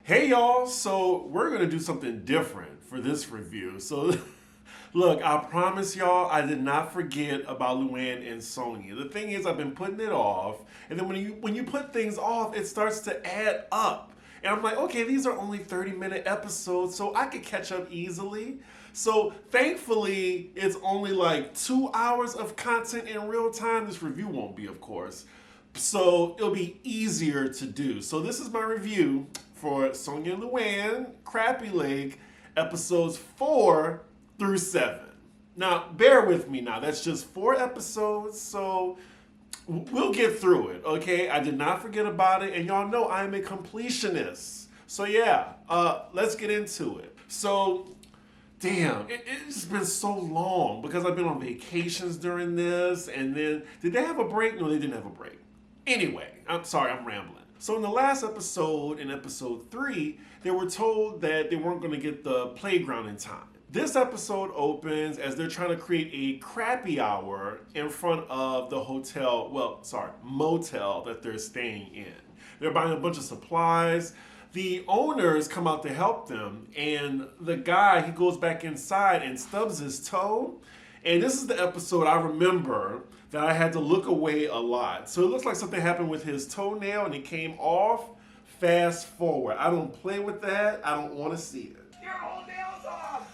Hey y'all, so we're gonna do something different for this review. So look, I promise y'all I did not forget about Luann and Sonja. The thing is I've been putting it off, and then when you put things off, it starts to add up. And I'm like, okay, these are only 30-minute episodes, so I could catch up easily. So thankfully, it's only like 2 hours of content in real time. This review won't be, of course. So it'll be easier to do. So this is my review for Sonja and Luann, Crappie Lake, episodes 4-7. Now, bear with me now. That's just 4 episodes, so we'll get through it, okay? I did not forget about it, and y'all know I'm a completionist. So yeah, let's get into it. So, damn, it's been so long because I've been on vacations during this, and then, did they have a break? No, they didn't have a break. Anyway, I'm sorry, I'm rambling. So in the last episode, in episode 3, they were told that they weren't going to get the playground in time. This episode opens as they're trying to create a crappy hour in front of the motel that they're staying in. They're buying a bunch of supplies. The owners come out to help them, and the guy, he goes back inside and stubs his toe. And this is the episode I remember that I had to look away a lot. So it looks like something happened with his toenail and it came off. Fast forward. I don't play with that. I don't want to see it. Your whole nail's off!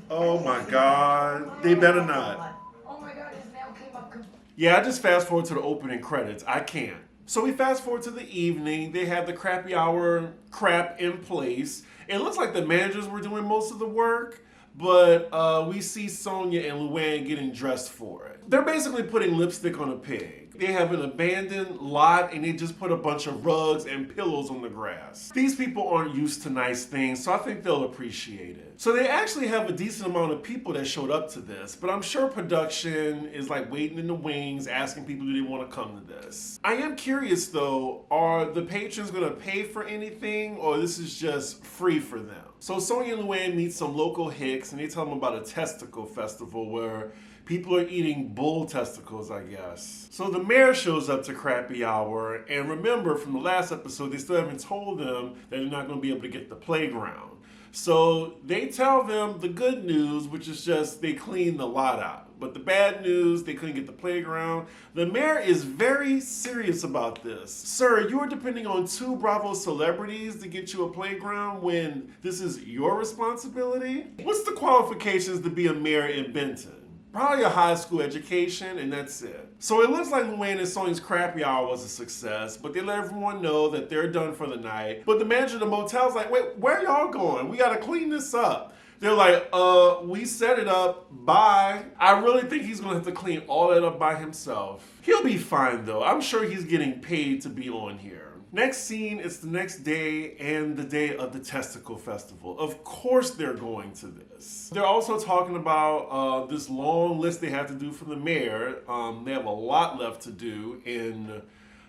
Oh my God. They better not. Oh my God, his nail came up. Yeah, I just fast forward to the opening credits. I can't. So we fast forward to the evening. They have the crappy hour crap in place. It looks like the managers were doing most of the work, but we see Sonja and Luann getting dressed for it. They're basically putting lipstick on a pig. They have an abandoned lot and they just put a bunch of rugs and pillows on the grass. These people aren't used to nice things, so I think they'll appreciate it. So they actually have a decent amount of people that showed up to this, but I'm sure production is like waiting in the wings, asking people, do they want to come to this? I am curious though, are the patrons gonna pay for anything, or this is just free for them? So Sonja and Luann meet some local hicks and they tell them about a testicle festival where people are eating bull testicles, I guess. So the mayor shows up to Crappy Hour, and remember from the last episode, they still haven't told them that they're not gonna be able to get the playground. So they tell them the good news, which is just they cleaned the lot out. But the bad news, they couldn't get the playground. The mayor is very serious about this. Sir, you are depending on 2 Bravo celebrities to get you a playground when this is your responsibility? What's the qualifications to be a mayor in Benton? Probably a high school education, and that's it. So it looks like Luann and Sonja's crappy hour was a success, but they let everyone know that they're done for the night. But the manager of the motel's like, wait, where y'all going? We gotta clean this up. They're like, we set it up, bye. I really think he's gonna have to clean all that up by himself. He'll be fine though. I'm sure he's getting paid to be on here. Next scene, it's the next day and the day of the testicle festival. Of course they're going to this. They're also talking about this long list they have to do for the mayor. They have a lot left to do in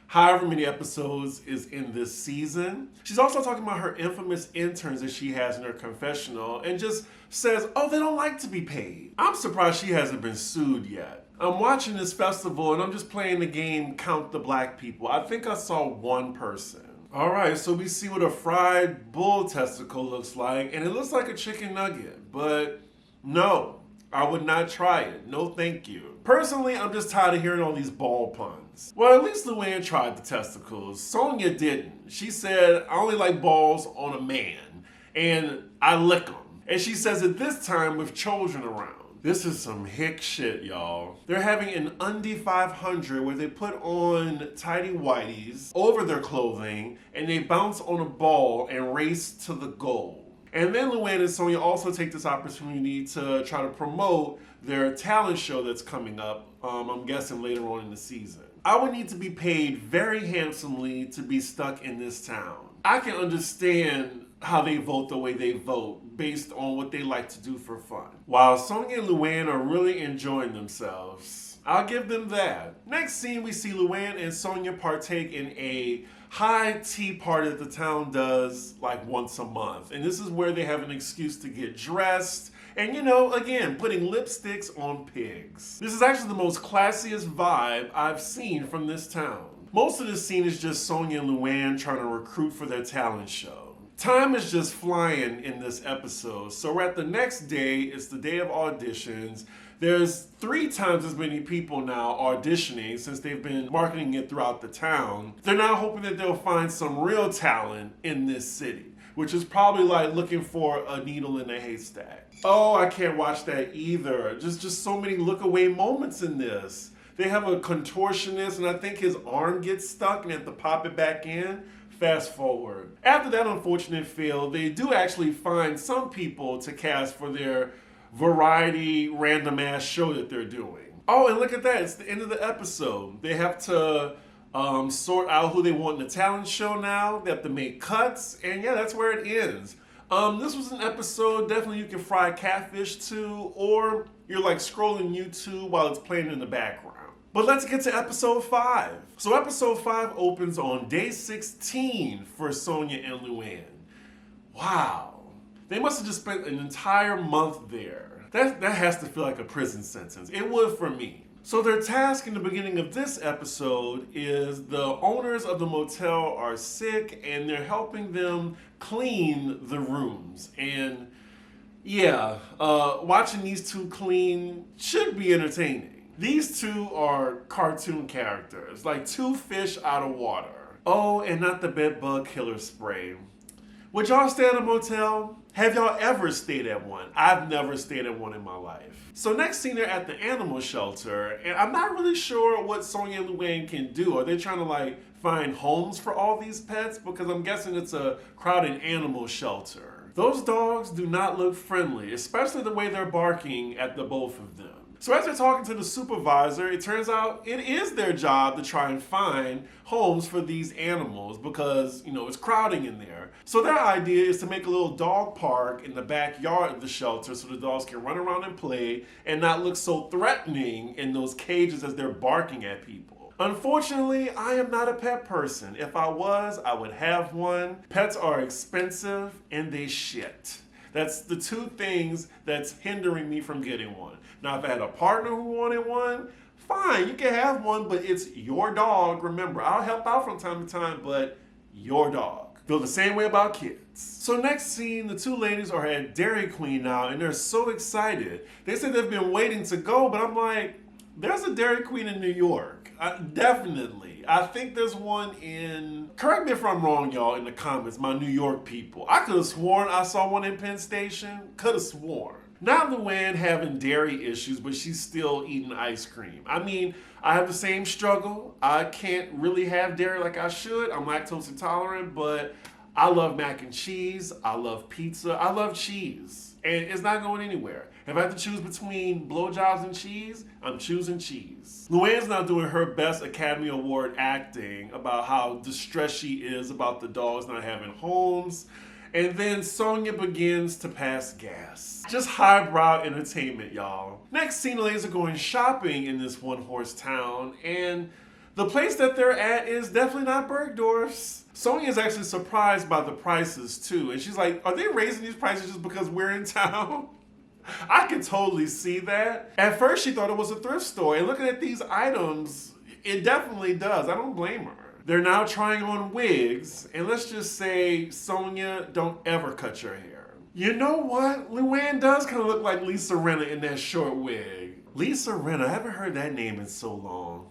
however many episodes is in this season. She's also talking about her infamous interns that she has in her confessional and just says, oh, they don't like to be paid. I'm surprised she hasn't been sued yet. I'm watching this festival and I'm just playing the game Count the Black People. I think I saw 1 person. All right, so we see what a fried bull testicle looks like, and it looks like a chicken nugget, but no, I would not try it. No, thank you. Personally, I'm just tired of hearing all these ball puns. Well, at least Luann tried the testicles. Sonja didn't. She said, I only like balls on a man, and I lick them. And she says it this time with children around. This is some hick shit, y'all. They're having an Undie 500 where they put on tidy whities over their clothing and they bounce on a ball and race to the goal. And then Luann and Sonja also take this opportunity to try to promote their talent show that's coming up, I'm guessing later on in the season. I would need to be paid very handsomely to be stuck in this town. I can understand how they vote the way they vote based on what they like to do for fun. While Sonja and Luann are really enjoying themselves. I'll give them that. Next scene, we see Luann and Sonja partake in a high tea party that the town does like once a month. And this is where they have an excuse to get dressed and, you know, again, putting lipsticks on pigs. This is actually the most classiest vibe I've seen from this town. Most of this scene is just Sonja and Luann trying to recruit for their talent show. Time is just flying in this episode. So we're at the next day. It's the day of auditions. There's 3 times as many people now auditioning since they've been marketing it throughout the town. They're now hoping that they'll find some real talent in this city, which is probably like looking for a needle in a haystack. Oh, I can't watch that either. Just so many look away moments in this. They have a contortionist and I think his arm gets stuck and they have to pop it back in. Fast forward. After that unfortunate fail, they do actually find some people to cast for their variety random ass show that they're doing. Oh, and look at that. It's the end of the episode. They have to sort out who they want in the talent show now. They have to make cuts. And yeah, that's where it ends. This was an episode definitely you can fry catfish to, or you're like scrolling YouTube while it's playing in the background. But let's get to episode 5. So episode 5 opens on day 16 for Sonja and Luann. Wow. They must have just spent an entire month there. That has to feel like a prison sentence. It would for me. So their task in the beginning of this episode is the owners of the motel are sick and they're helping them clean the rooms. And yeah, watching these two clean should be entertaining. These two are cartoon characters, like 2 fish out of water. Oh, and not the bed bug killer spray. Would y'all stay at a motel? Have y'all ever stayed at one? I've never stayed at one in my life. So next scene, they're at the animal shelter, and I'm not really sure what Sonja and Luann can do. Are they trying to like find homes for all these pets? Because I'm guessing it's a crowded animal shelter. Those dogs do not look friendly, especially the way they're barking at the both of them. So as they're talking to the supervisor, it turns out it is their job to try and find homes for these animals because, you know, it's crowding in there. So their idea is to make a little dog park in the backyard of the shelter so the dogs can run around and play and not look so threatening in those cages as they're barking at people. Unfortunately, I am not a pet person. If I was, I would have one. Pets are expensive and they shit. That's the 2 things that's hindering me from getting one. Now, if I had a partner who wanted one, fine, you can have one, but it's your dog. Remember, I'll help out from time to time, but your dog. Feel the same way about kids. So next scene, the 2 ladies are at Dairy Queen now, and they're so excited. They said they've been waiting to go, but I'm like, there's a Dairy Queen in New York. Definitely. I think there's one in, correct me if I'm wrong, y'all, in the comments, my New York people. I could have sworn I saw one in Penn Station. Could have sworn. Not Luann having dairy issues, but she's still eating ice cream. I mean, I have the same struggle. I can't really have dairy like I should. I'm lactose intolerant, but I love mac and cheese. I love pizza. I love cheese. And it's not going anywhere. If I have to choose between blowjobs and cheese, I'm choosing cheese. Luann's now doing her best Academy Award acting about how distressed she is about the dogs not having homes. And then Sonja begins to pass gas. Just highbrow entertainment, y'all. Next scene, the ladies are going shopping in this one-horse town, and the place that they're at is definitely not Bergdorf's. Sonja is actually surprised by the prices too, and she's like, are they raising these prices just because we're in town? I can totally see that. At first, she thought it was a thrift store, and looking at these items, it definitely does. I don't blame her. They're now trying on wigs, and let's just say, Sonja, don't ever cut your hair. You know what? Luann does kind of look like Lisa Rinna in that short wig. Lisa Rinna, I haven't heard that name in so long.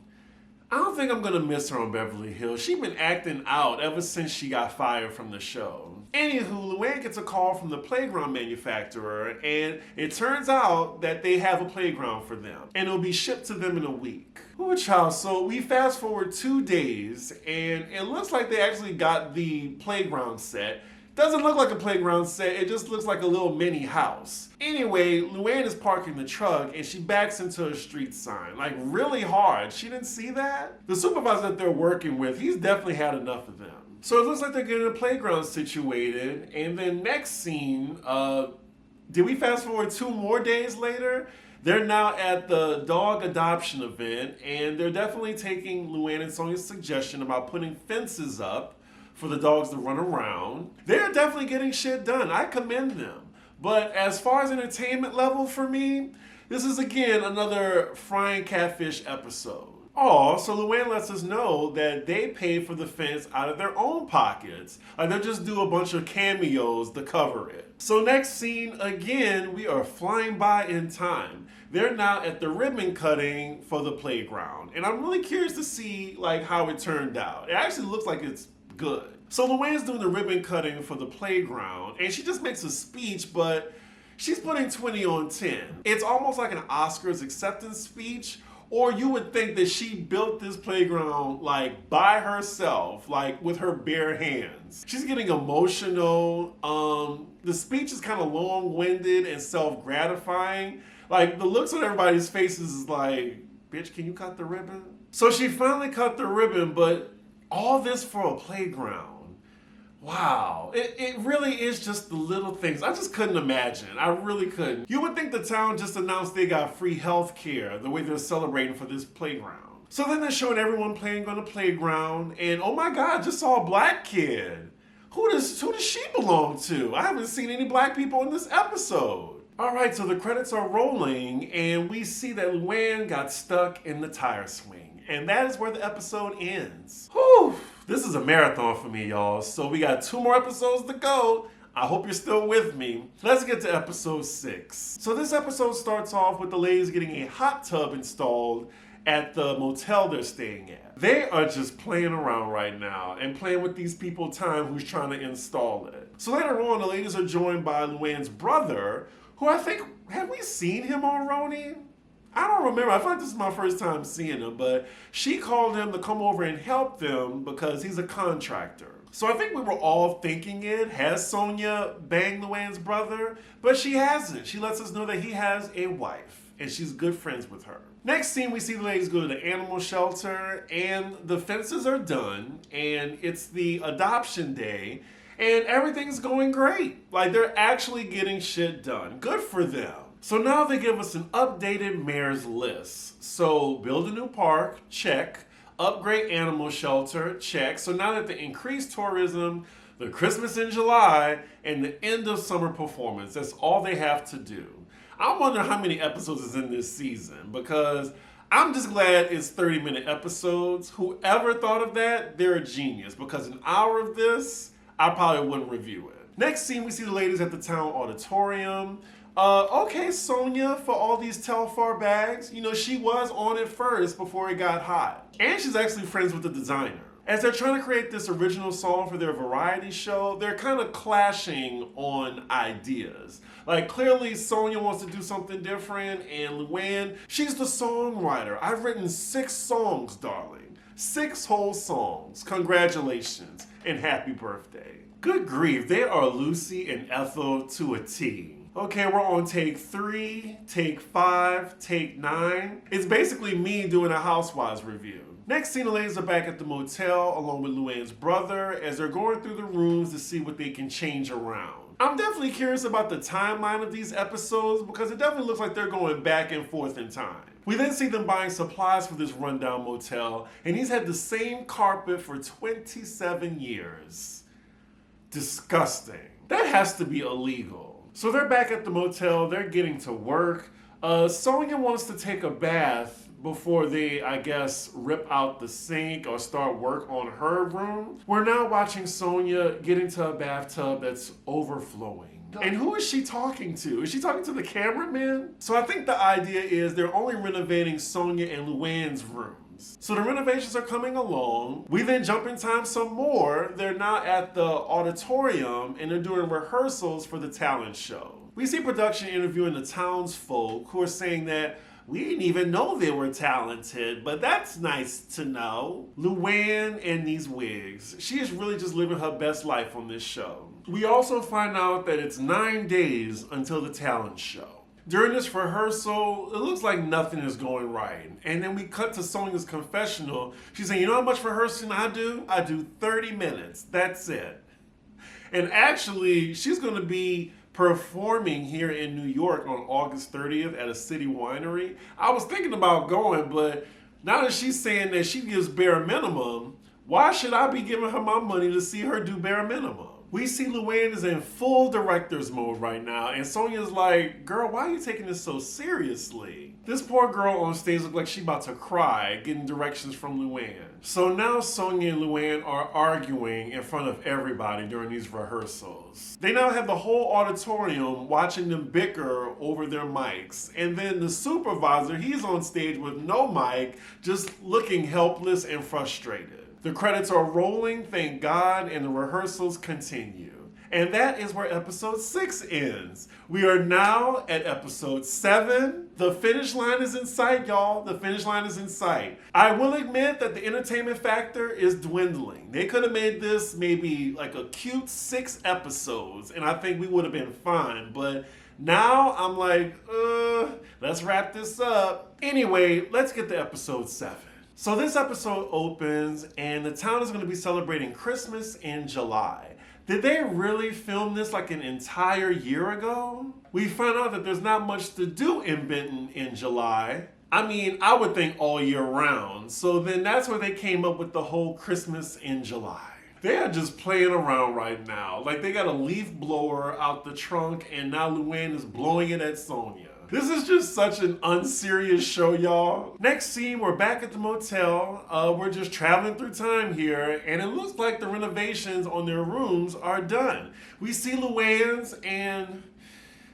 I don't think I'm gonna miss her on Beverly Hills. She's been acting out ever since she got fired from the show. Anywho, Luann gets a call from the playground manufacturer, and it turns out that they have a playground for them, and it'll be shipped to them in a week. Ooh, child, so we fast forward 2 days, and it looks like they actually got the playground set. Doesn't look like a playground set, it just looks like a little mini house. Anyway, Luann is parking the truck and she backs into a street sign, like really hard. She didn't see that? The supervisor that they're working with, he's definitely had enough of them. So it looks like they're getting a playground situated, and then next scene, did we fast forward 2 more days later? They're now at the dog adoption event, and they're definitely taking Luann and Sonja's suggestion about putting fences up for the dogs to run around. They're definitely getting shit done. I commend them. But as far as entertainment level for me, this is again another frying catfish episode. Oh, so Luann lets us know that they pay for the fence out of their own pockets. Like they'll just do a bunch of cameos to cover it. So next scene, again, we are flying by in time. They're now at the ribbon cutting for the playground. And I'm really curious to see like how it turned out. It actually looks like it's good. So Luann's doing the ribbon cutting for the playground and she just makes a speech, but she's putting 20 on 10. It's almost like an Oscars acceptance speech, or you would think that she built this playground like by herself, like with her bare hands. She's getting emotional. The speech is kind of long-winded and self-gratifying. Like the looks on everybody's faces is like, bitch, can you cut the ribbon? So she finally cut the ribbon, but all this for a playground. Wow, it really is just the little things. I just couldn't imagine. I really couldn't. You would think the town just announced they got free health care the way they're celebrating for this playground. So then they're showing everyone playing on the playground, and oh my God, just saw a black kid. Who does she belong to? I haven't seen any black people in this episode. All right, so the credits are rolling, and we see that Luann got stuck in the tire swing. And that is where the episode ends. Whew, this is a marathon for me, y'all. So we got 2 more episodes to go. I hope you're still with me. Let's get to episode 6. So this episode starts off with the ladies getting a hot tub installed at the motel they're staying at. They are just playing around right now and playing with these people time who's trying to install it. So later on, the ladies are joined by Luann's brother, who I think, have we seen him on RHONY? I don't remember. I feel like this is my first time seeing him, but she called him to come over and help them because he's a contractor. So I think we were all thinking it. Has Sonja banged Luann's brother? But she hasn't. She lets us know that he has a wife and she's good friends with her. Next scene, we see the ladies go to the animal shelter and the fences are done and it's the adoption day and everything's going great. Like they're actually getting shit done. Good for them. So now they give us an updated mayor's list. So build a new park, check. Upgrade animal shelter, check. So now that the increased tourism, the Christmas in July, and the end of summer performance, that's all they have to do. I wonder how many episodes is in this season because I'm just glad it's 30-minute episodes. Whoever thought of that, they're a genius because an hour of this, I probably wouldn't review it. Next scene, we see the ladies at the town auditorium. Okay, Sonja, for all these Telfar bags, you know, she was on it first before it got hot. And she's actually friends with the designer. As they're trying to create this original song for their variety show, they're kind of clashing on ideas. Like, clearly Sonja wants to do something different, and Luann, she's the songwriter. I've written 6 songs, darling. 6 whole songs. Congratulations, and happy birthday. Good grief, they are Lucy and Ethel to a T. Okay, we're on take 3, take 5, take 9. It's basically me doing a Housewives review. Next scene, the ladies are back at the motel along with Luann's brother as they're going through the rooms to see what they can change around. I'm definitely curious about the timeline of these episodes because it definitely looks like they're going back and forth in time. We then see them buying supplies for this rundown motel, and he's had the same carpet for 27 years. Disgusting. That has to be illegal. So they're back at the motel, they're getting to work. Sonja wants to take a bath before they, I guess, rip out the sink or start work on her room. We're now watching Sonja get into a bathtub that's overflowing. And who is she talking to? Is she talking to the cameraman? So I think the idea is they're only renovating Sonja and Luann's rooms. So the renovations are coming along. We then jump in time some more. They're now at the auditorium and they're doing rehearsals for the talent show. We see production interviewing the townsfolk who are saying that we didn't even know they were talented, but that's nice to know. Luann and these wigs. She is really just living her best life on this show. We also find out that it's 9 days until the talent show. During this rehearsal, it looks like nothing is going right. And then we cut to Sonja's confessional. She's saying, you know how much rehearsing I do? I do 30 minutes. That's it. And actually, she's going to be performing here in New York on August 30th at a city winery. I was thinking about going, but now that she's saying that she gives bare minimum, why should I be giving her my money to see her do bare minimum? We see Luann is in full director's mode right now, and Sonja's like, girl, why are you taking this so seriously? This poor girl on stage looked like she about to cry, getting directions from Luann. So now Sonja and Luann are arguing in front of everybody during these rehearsals. They now have the whole auditorium watching them bicker over their mics. And then the supervisor, he's on stage with no mic, just looking helpless and frustrated. The credits are rolling, thank God, and the rehearsals continue. And that is where episode 6 ends. We are now at episode 7. The finish line is in sight, y'all. The finish line is in sight. I will admit that the entertainment factor is dwindling. They could have made this maybe like a cute 6 episodes, and I think we would have been fine. But now I'm like, let's wrap this up. Anyway, let's get to episode 7. So this episode opens, and the town is going to be celebrating Christmas in July. Did they really film this like an entire year ago? We find out that there's not much to do in Benton in July. I mean, I would think all year round. So then that's where they came up with the whole Christmas in July. They are just playing around right now. Like they got a leaf blower out the trunk and now Luann is blowing it at Sonja. This is just such an unserious show, y'all. Next scene, we're back at the motel. We're just traveling through time here, and it looks like the renovations on their rooms are done. We see Luann's, and,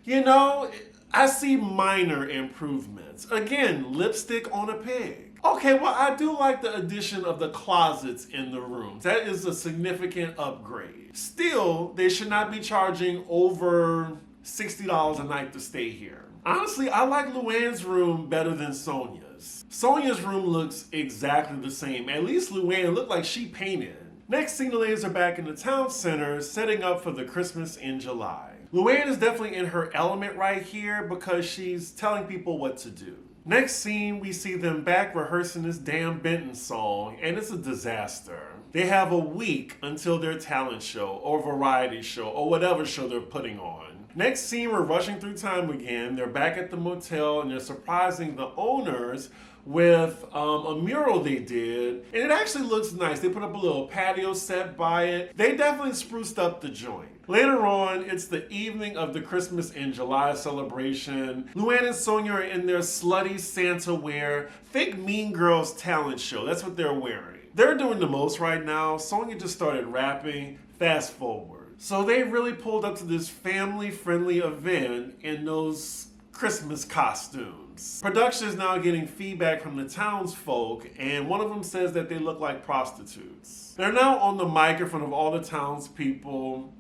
you know, I see minor improvements. Again, lipstick on a pig. Okay, well, I do like the addition of the closets in the rooms. That is a significant upgrade. Still, they should not be charging over $60 a night to stay here. Honestly, I like Luann's room better than Sonja's. Sonja's room looks exactly the same. At least Luann looked like she painted. Next scene, the ladies are back in the town center, setting up for the Christmas in July. Luann is definitely in her element right here because she's telling people what to do. Next scene, we see them back rehearsing this damn Benton song, and it's a disaster. They have a week until their talent show or variety show or whatever show they're putting on. Next scene, we're rushing through time again. They're back at the motel and they're surprising the owners with a mural they did. And it actually looks nice. They put up a little patio set by it. They definitely spruced up the joint. Later on, it's the evening of the Christmas in July celebration. Luann and Sonja are in their slutty Santa wear. Think Mean Girls talent show. That's what they're wearing. They're doing the most right now. Sonja just started rapping. Fast forward. So they really pulled up to this family-friendly event in those Christmas costumes. Production is now getting feedback from the townsfolk, and one of them says that they look like prostitutes. They're now on the mic in front of all the townspeople.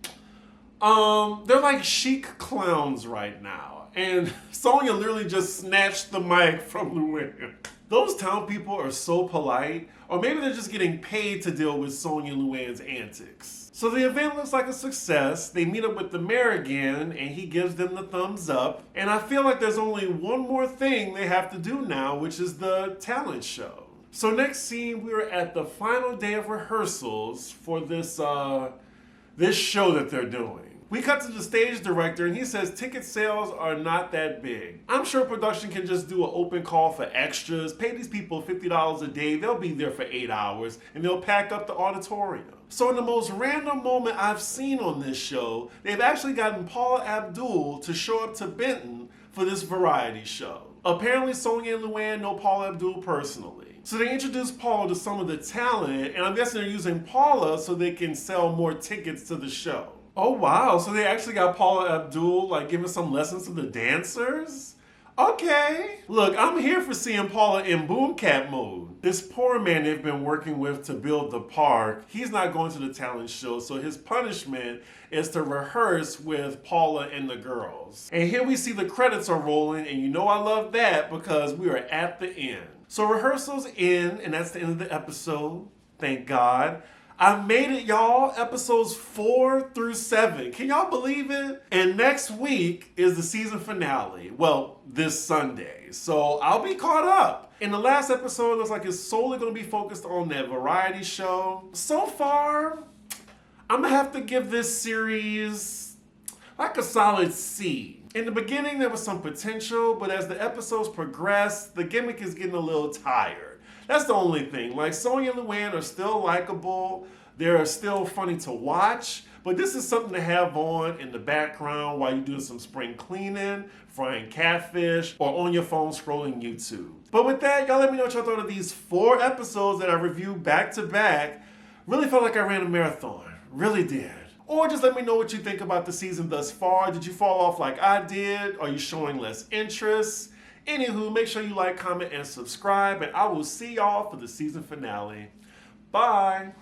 They're like chic clowns right now, and Sonja literally just snatched the mic from Luann. Those town people are so polite, or maybe they're just getting paid to deal with Sonja and Luann's antics. So the event looks like a success. They meet up with the mayor again, and he gives them the thumbs up. And I feel like there's only one more thing they have to do now, which is the talent show. So next scene, we are at the final day of rehearsals for this show that they're doing. We cut to the stage director and he says ticket sales are not that big. I'm sure production can just do an open call for extras, pay these people $50 a day, they'll be there for 8 hours, and they'll pack up the auditorium. So in the most random moment I've seen on this show, they've actually gotten Paula Abdul to show up to Benton for this variety show. Apparently Sonja and Luann know Paula Abdul personally. So they introduced Paula to some of the talent, and I'm guessing they're using Paula so they can sell more tickets to the show. Oh wow, so they actually got Paula Abdul like giving some lessons to the dancers? Okay. Look, I'm here for seeing Paula in boom cat mode. This poor man they've been working with to build the park, he's not going to the talent show, so his punishment is to rehearse with Paula and the girls. And here we see the credits are rolling, and you know I love that because we are at the end. So rehearsals end, and that's the end of the episode. Thank God. I made it, y'all. Episodes 4 through 7. Can y'all believe it? And next week is the season finale. Well, this Sunday. So I'll be caught up. In the last episode, it looks like it's solely going to be focused on that variety show. So far, I'm going to have to give this series like a solid C. In the beginning, there was some potential, but as the episodes progress, the gimmick is getting a little tired. That's the only thing. Like, Sonja and Luann are still likable. They're still funny to watch. But this is something to have on in the background while you're doing some spring cleaning, frying catfish, or on your phone scrolling YouTube. But with that, y'all let me know what y'all thought of these 4 episodes that I reviewed back to back. Really felt like I ran a marathon. Really did. Or just let me know what you think about the season thus far. Did you fall off like I did? Are you showing less interest? Anywho, make sure you like, comment, and subscribe, and I will see y'all for the season finale. Bye.